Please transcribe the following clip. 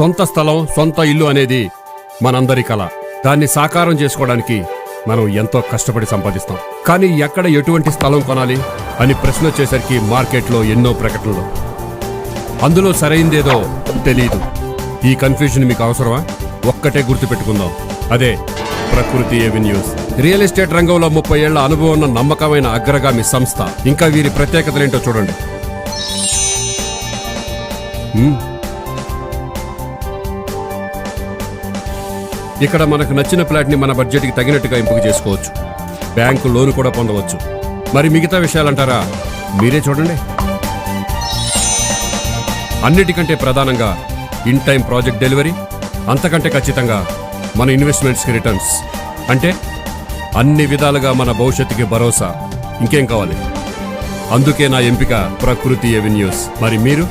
సొంత స్థలం, సొంత ఇల్లు అనేది మనందరి కల. దాన్ని సాకారం చేసుకోవడానికి మనం ఎంతో కష్టపడి సంపాదిస్తాం. కానీ ఎక్కడ ఎటువంటి స్థలం కొనాలి అని ప్రశ్న వచ్చేసరికి మార్కెట్లో ఎన్నో ప్రకటనలు, అందులో సరైందేదో తెలీదు. ఈ కన్ఫ్యూజన్ మీకు అవసరమా? ఒక్కటే గుర్తుపెట్టుకుందాం, అదే ప్రకృతి ఎవెన్యూస్. రియల్ ఎస్టేట్ రంగంలో 30 ఏళ్ల అనుభవం ఉన్న నమ్మకమైన అగ్రగామి సంస్థ. ఇంకా వీరి ప్రత్యేకతలేంటో చూడండి. ఇక్కడ మనకు నచ్చిన ఫ్లాట్ని మన బడ్జెట్కి తగినట్టుగా ఎంపిక చేసుకోవచ్చు. బ్యాంకు లోను కూడా పొందవచ్చు. మరి మిగతా విషయాలంటారా? మీరే చూడండి. అన్నిటికంటే ప్రధానంగా ఇన్ టైం ప్రాజెక్ట్ డెలివరీ, అంతకంటే ఖచ్చితంగా మన ఇన్వెస్ట్మెంట్స్కి రిటర్న్స్. అంటే అన్ని విధాలుగా మన భవిష్యత్తుకి భరోసా. ఇంకేం కావాలి? అందుకే నా ఎంపిక ప్రకృతి ఎవెన్యూస్. మరి మీరు?